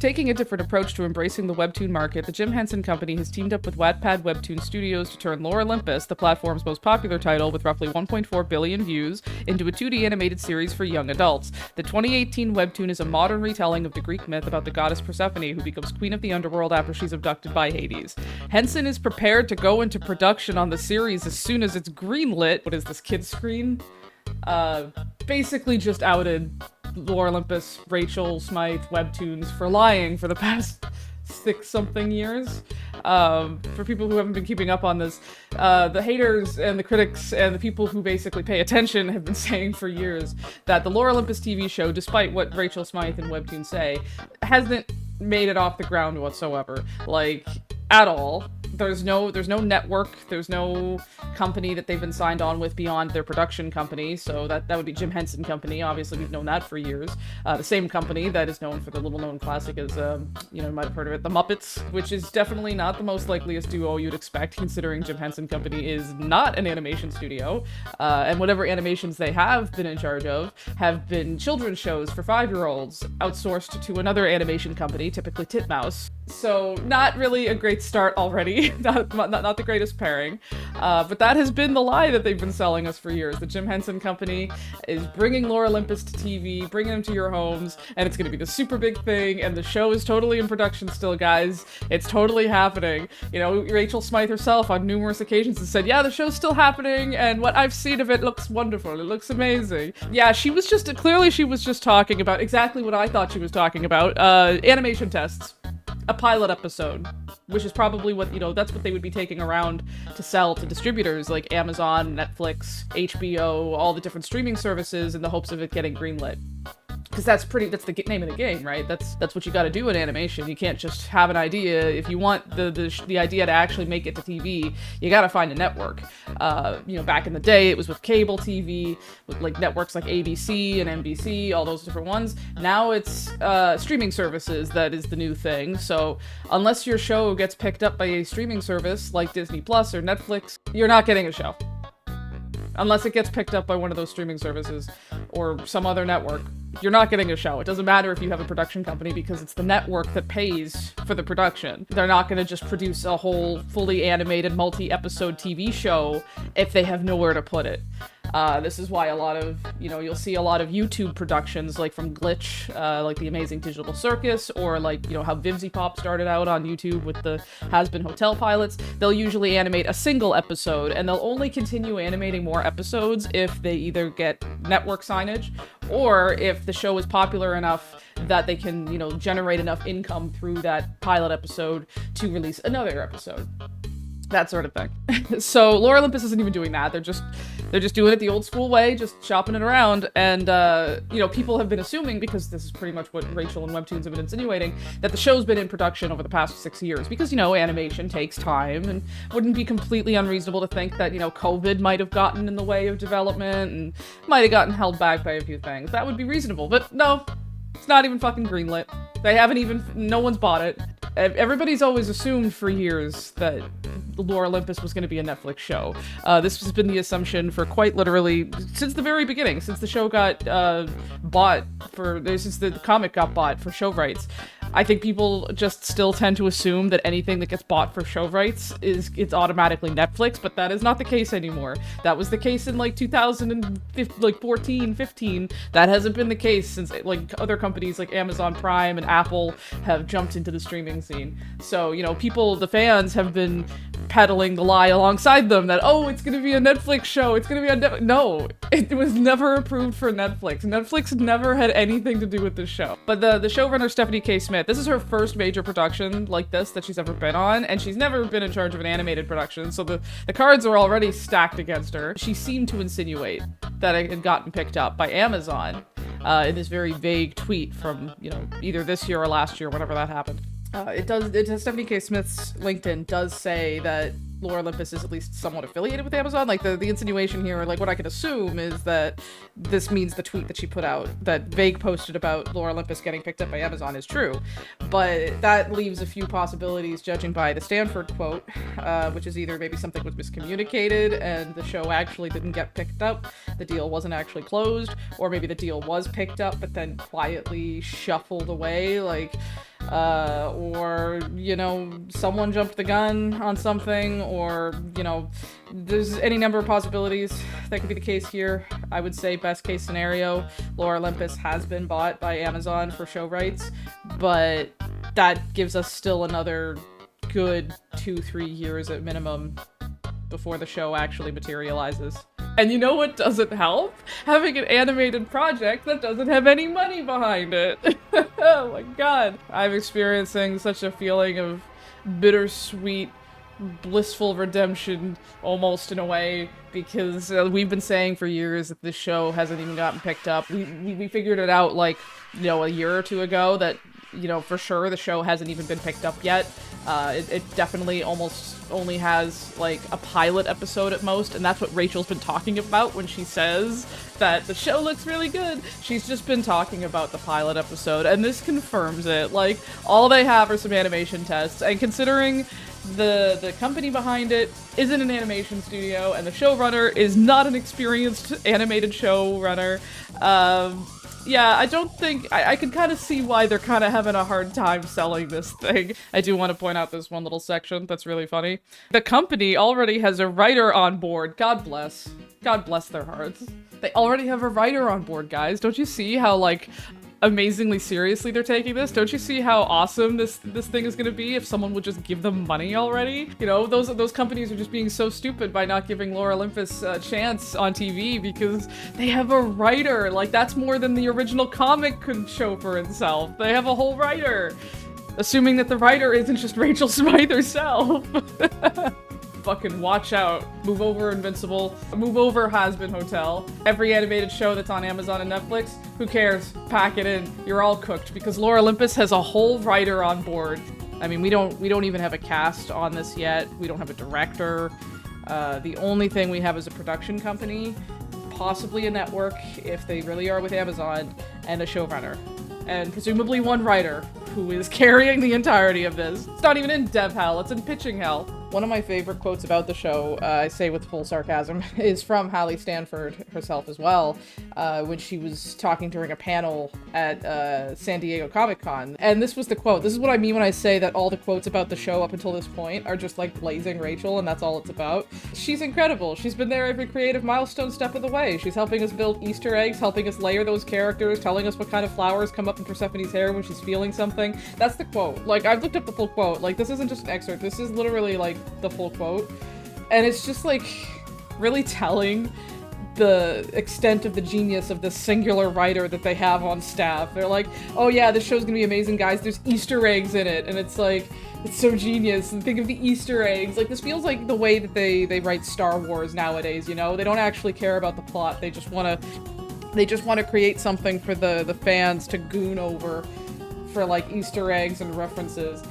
taking a different approach to embracing the webtoon market, the Jim Henson Company has teamed up with Wattpad Webtoon Studios to turn Lore Olympus, the platform's most popular title with roughly 1.4 billion views, into a 2D animated series for young adults. The 2018 webtoon is a modern retelling of the Greek myth about the goddess Persephone, who becomes queen of the underworld after she's abducted by Hades. Henson is prepared to go into production on the series as soon as it's greenlit. What is this, kid screen? Basically just outed Lore Olympus, Rachel Smythe webtoons for lying for the past 6-something years. For people who haven't been keeping up on this, the haters and the critics and the people who basically pay attention have been saying for years that the Lore Olympus TV show, despite what Rachel Smythe and webtoons say, hasn't made it off the ground whatsoever. Like, at all. There's no network, there's no company that they've been signed on with beyond their production company, so that would be Jim Henson Company. Obviously, we've known that for years. The same company that is known for the little-known classic as, you might have heard of it, The Muppets, which is definitely not the most likeliest duo you'd expect, considering Jim Henson Company is not an animation studio, and whatever animations they have been in charge of have been children's shows for 5-year-olds, outsourced to another animation company, typically Titmouse. So, not really a great start already. not the greatest pairing. But that has been the lie that they've been selling us for years. The Jim Henson Company is bringing Lore Olympus to TV, bringing them to your homes, and it's going to be the super big thing, and the show is totally in production still, guys. It's totally happening. Rachel Smythe herself on numerous occasions has said, yeah, the show's still happening, and what I've seen of it looks wonderful. It looks amazing. Yeah, clearly she was just talking about exactly what I thought she was talking about. Animation tests. A pilot episode, which is probably what, that's what they would be taking around to sell to distributors like Amazon, Netflix, HBO, all the different streaming services in the hopes of it getting greenlit. Because that's the name of the game, right? That's what you got to do in animation. You can't just have an idea. If you want the idea to actually make it to TV, you got to find a network. Back in the day, it was with cable TV, with like networks like ABC and NBC, all those different ones. Now it's streaming services that is the new thing. So unless your show gets picked up by a streaming service like Disney Plus or Netflix, you're not getting a show. Unless it gets picked up by one of those streaming services or some other network, you're not getting a show. It doesn't matter if you have a production company because it's the network that pays for the production. They're not going to just produce a whole fully animated multi-episode TV show if they have nowhere to put it. This is why a lot of, you'll see a lot of YouTube productions, like from Glitch, like The Amazing Digital Circus, or like, how Vivzy Pop started out on YouTube with the Has-Been Hotel pilots. They'll usually animate a single episode, and they'll only continue animating more episodes if they either get network signage, or if the show is popular enough that they can, generate enough income through that pilot episode to release another episode. That sort of thing. So Lore Olympus isn't even doing that. They're just doing it the old school way, just shopping it around. And, people have been assuming, because this is pretty much what Rachel and Webtoons have been insinuating, that the show's been in production over the past 6 years. Because, animation takes time, and wouldn't be completely unreasonable to think that, COVID might have gotten in the way of development and might have gotten held back by a few things. That would be reasonable. But no, it's not even fucking greenlit. No one's bought it. Everybody's always assumed for years that Lore Olympus was going to be a Netflix show. This has been the assumption for quite literally since the very beginning, since the show got since the comic got bought for show rights. I think people just still tend to assume that anything that gets bought for show rights it's automatically Netflix, but that is not the case anymore. That was the case in like 2014, 15. That hasn't been the case since like other companies like Amazon Prime and Apple have jumped into the streaming scene. So, the fans have been peddling the lie alongside them that, oh, it's going to be a Netflix show. It's going to be on Netflix. No, it was never approved for Netflix. Netflix never had anything to do with this show. But the showrunner, Stephanie K. Smith, this is her first major production like this that she's ever been on, and she's never been in charge of an animated production, so the cards are already stacked against her. She seemed to insinuate that it had gotten picked up by Amazon in this very vague tweet from, either this year or last year, whenever that happened. Stephanie K. Smith's LinkedIn does say that Lore Olympus is at least somewhat affiliated with Amazon. Like, the insinuation here, or like what I can assume, is that this means the tweet that she put out, that Vague posted about Lore Olympus getting picked up by Amazon, is true. But that leaves a few possibilities, judging by the Stanford quote, which is either maybe something was miscommunicated and the show actually didn't get picked up, the deal wasn't actually closed, or maybe the deal was picked up but then quietly shuffled away. Like, or, you know, someone jumped the gun on something, or, you know, there's any number of possibilities that could be the case here. I would say best case scenario, Lore Olympus has been bought by Amazon for show rights, but that gives us still another good 2-3 years at minimum before the show actually materializes. And you know what doesn't help? Having an animated project that doesn't have any money behind it. Oh my god. I'm experiencing such a feeling of bittersweet, blissful redemption, almost in a way, because we've been saying for years that this show hasn't even gotten picked up. We figured it out, like, you know, a year or two ago that, you know, for sure the show hasn't even been picked up yet. It definitely almost only has, like, a pilot episode at most, and that's what Rachel's been talking about when she says that the show looks really good. She's just been talking about the pilot episode, and this confirms it. Like, all they have are some animation tests, and considering the company behind it isn't an animation studio, and the showrunner is not an experienced animated showrunner, yeah, I don't think... I can kind of see why they're kind of having a hard time selling this thing. I do want to point out this one little section that's really funny. The company already has a writer on board. God bless. God bless their hearts. They already have a writer on board, guys. Don't you see how, like, amazingly seriously they're taking this? Don't you see how awesome this thing is gonna be if someone would just give them money already? You know, those companies are just being so stupid by not giving Lore Olympus a chance on TV because they have a writer. Like, that's more than the original comic could show for itself. They have a whole writer. Assuming that the writer isn't just Rachel Smythe herself. Fucking watch out. Move over, Invincible. Move over, Has-Been Hotel. Every animated show that's on Amazon and Netflix, who cares? Pack it in. You're all cooked because Lore Olympus has a whole writer on board. I mean, we don't even have a cast on this yet. We don't have a director. The only thing we have is a production company, possibly a network if they really are with Amazon, and a showrunner. And presumably one writer who is carrying the entirety of this. It's not even in dev hell, it's in pitching hell. One of my favorite quotes about the show, I say with full sarcasm, is from Hallie Stanford herself as well, when she was talking during a panel at San Diego Comic-Con. And this was the quote. This is what I mean when I say that all the quotes about the show up until this point are just like blazing Rachel, and that's all it's about. She's incredible. She's been there every creative milestone step of the way. She's helping us build Easter eggs, helping us layer those characters, telling us what kind of flowers come up in Persephone's hair when she's feeling something. That's the quote. Like, I've looked up the full quote. Like, this isn't just an excerpt. This is literally, like, the full quote. And it's just, like, really telling the extent of the genius of this singular writer that they have on staff. They're like, oh yeah, this show's gonna be amazing, guys. There's Easter eggs in it. And it's like, it's so genius. And think of the Easter eggs. Like, this feels like the way that they write Star Wars nowadays, you know? They don't actually care about the plot. They just want to create something for the fans to goon over for, like, Easter eggs and references.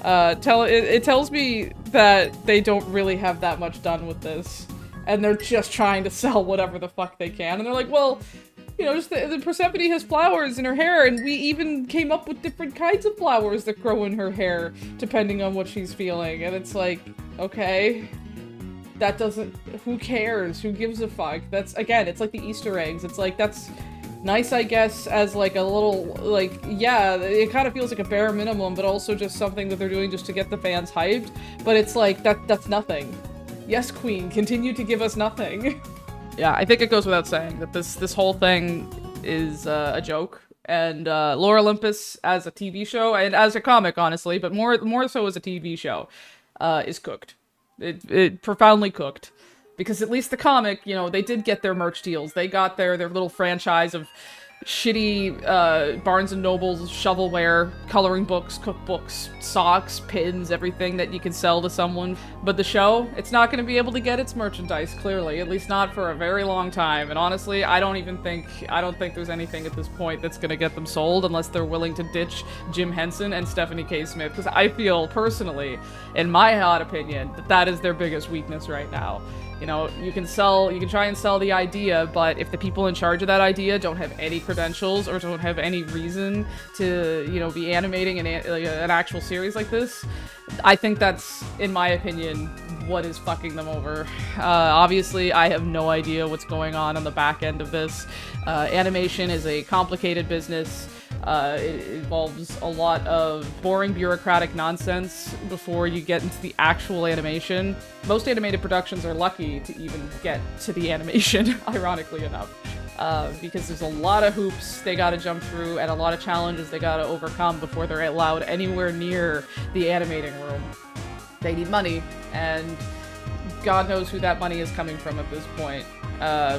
It tells me that they don't really have that much done with this, and they're just trying to sell whatever the fuck they can. And they're like, well, you know, just the Persephone has flowers in her hair, and we even came up with different kinds of flowers that grow in her hair, depending on what she's feeling. And it's like, okay, that doesn't... Who cares? Who gives a fuck? That's, again, it's like the Easter eggs. It's like, that's nice, I guess, as like a little, like, yeah, it kind of feels like a bare minimum, but also just something that they're doing just to get the fans hyped. But it's like, that's nothing. Yes, Queen, continue to give us nothing. Yeah, I think it goes without saying that this whole thing is a joke. And Lore Olympus as a TV show, and as a comic, honestly, but more so as a TV show, is cooked. It profoundly cooked. Because at least the comic, you know, they did get their merch deals. They got their little franchise of shitty Barnes & Noble's shovelware, coloring books, cookbooks, socks, pins, everything that you can sell to someone. But the show, it's not going to be able to get its merchandise, clearly. At least not for a very long time. And honestly, I don't think there's anything at this point that's going to get them sold unless they're willing to ditch Jim Henson and Stephanie K. Smith. Because I feel, personally, in my odd opinion, that is their biggest weakness right now. You know, you can try and sell the idea, but if the people in charge of that idea don't have any credentials or don't have any reason to, you know, be animating an actual series like this, I think that's, in my opinion, what is fucking them over. Obviously, I have no idea what's going on the back end of this. Animation is a complicated business. It involves a lot of boring bureaucratic nonsense before you get into the actual animation. Most animated productions are lucky to even get to the animation, ironically enough. Because there's a lot of hoops they gotta jump through and a lot of challenges they gotta overcome before they're allowed anywhere near the animating room. They need money, and God knows who that money is coming from at this point.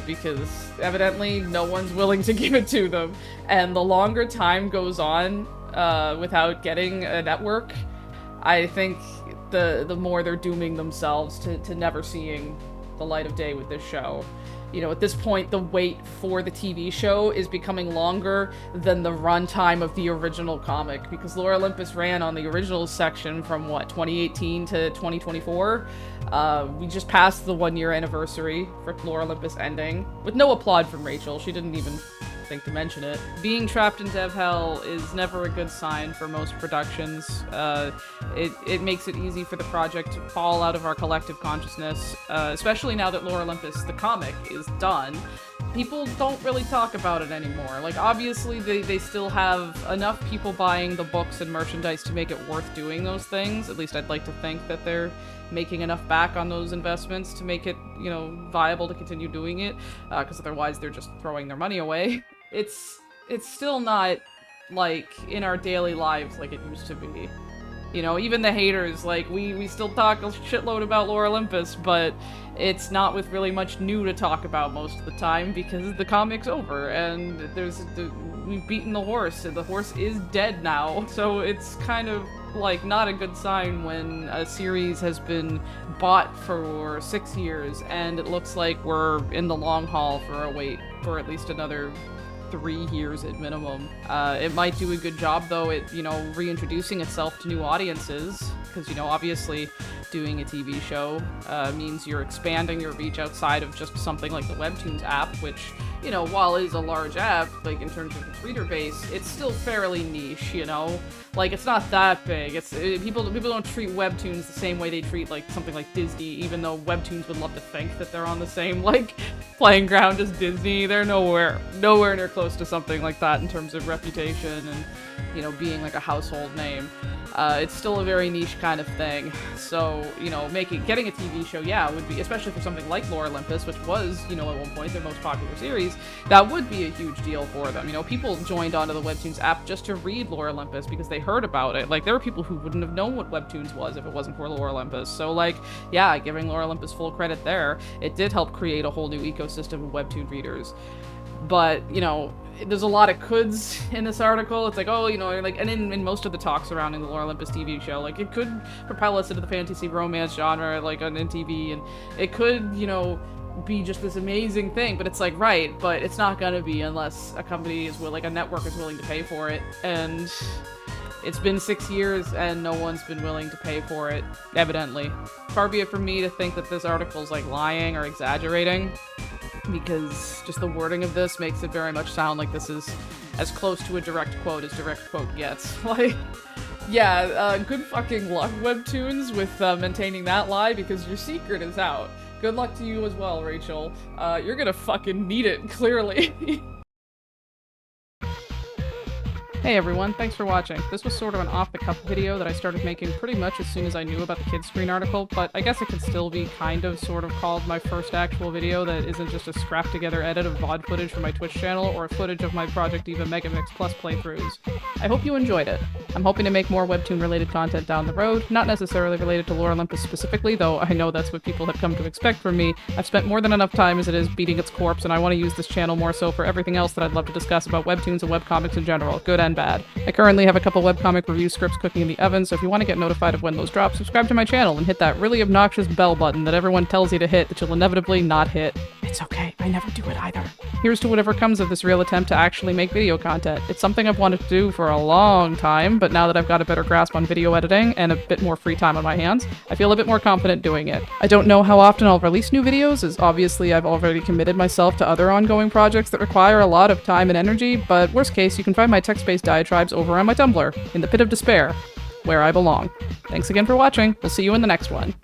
Because evidently no one's willing to give it to them. And the longer time goes on without getting a network, I think the more they're dooming themselves to never seeing the light of day with this show. You know, at this point, the wait for the TV show is becoming longer than the runtime of the original comic, because Lore Olympus ran on the original section from, what, 2018 to 2024? We just passed the 1-year anniversary for Lore Olympus ending, with no applaud from Rachel. She didn't even think to mention it. Being trapped in dev hell is never a good sign for most productions. It makes it easy for the project to fall out of our collective consciousness, especially now that Lore Olympus, the comic, is done. People don't really talk about it anymore. Like, obviously, they still have enough people buying the books and merchandise to make it worth doing those things. At least I'd like to think that they're making enough back on those investments to make it, you know, viable to continue doing it, because otherwise they're just throwing their money away. It's still not, like, in our daily lives like it used to be. You know, even the haters, like, we still talk a shitload about Lore Olympus, but it's not with really much new to talk about most of the time, because the comic's over, and we've beaten the horse, and the horse is dead now. So it's kind of, like, not a good sign when a series has been bought for 6 years, and it looks like we're in the long haul for a wait for at least another 3 years at minimum. It might do a good job, though, at, you know, reintroducing itself to new audiences, because, you know, obviously doing a TV show means you're expanding your reach outside of just something like the Webtoons app, which, you know, while it is a large app, like, in terms of its reader base, it's still fairly niche, you know? Like, it's not that big. People don't treat Webtoons the same way they treat, like, something like Disney, even though Webtoons would love to think that they're on the same, like, playing ground as Disney. They're nowhere near close to something like that in terms of reputation and, you know, being, like, a household name. It's still a very niche kind of thing. So, you know, getting a TV show, yeah, would be, especially for something like Lore Olympus, which was, you know, at one point their most popular series, that would be a huge deal for them. You know, people joined onto the Webtoons app just to read Lore Olympus because they heard about it. Like, there were people who wouldn't have known what Webtoons was if it wasn't for Lore Olympus. So, like, yeah, giving Lore Olympus full credit there, it did help create a whole new ecosystem of Webtoon readers. But, you know, there's a lot of coulds in this article. It's like, oh, you know, like, and in most of the talk surrounding the Lore Olympus TV show, like, it could propel us into the fantasy romance genre, like, on TV, and it could, you know, be just this amazing thing, but it's like, right, but it's not gonna be unless a company is willing, like, a network is willing to pay for it, and it's been 6 years and no one's been willing to pay for it, evidently. Far be it from me to think that this article's, like, lying or exaggerating, because just the wording of this makes it very much sound like this is as close to a direct quote as direct quote gets. Like, yeah, good fucking luck, Webtoons, with maintaining that lie, because your secret is out. Good luck to you as well, Rachel. You're gonna fucking need it, clearly. Hey everyone, thanks for watching. This was sort of an off-the-cuff video that I started making pretty much as soon as I knew about the Kids Screen article, but I guess it could still be kind of sort of called my first actual video that isn't just a scrapped-together edit of VOD footage from my Twitch channel or footage of my Project Diva Megamix Plus playthroughs. I hope you enjoyed it. I'm hoping to make more Webtoon-related content down the road, not necessarily related to Lore Olympus specifically, though I know that's what people have come to expect from me. I've spent more than enough time as it is beating its corpse, and I want to use this channel more so for everything else that I'd love to discuss about Webtoons and webcomics in general, good and bad. I currently have a couple webcomic review scripts cooking in the oven, so if you want to get notified of when those drop, subscribe to my channel and hit that really obnoxious bell button that everyone tells you to hit that you'll inevitably not hit. It's okay, I never do it either. Here's to whatever comes of this real attempt to actually make video content. It's something I've wanted to do for a long time, but now that I've got a better grasp on video editing and a bit more free time on my hands, I feel a bit more confident doing it. I don't know how often I'll release new videos, as obviously I've already committed myself to other ongoing projects that require a lot of time and energy, but worst case, you can find my text-based diatribes over on my Tumblr, in the pit of despair, where I belong. Thanks again for watching. We'll see you in the next one.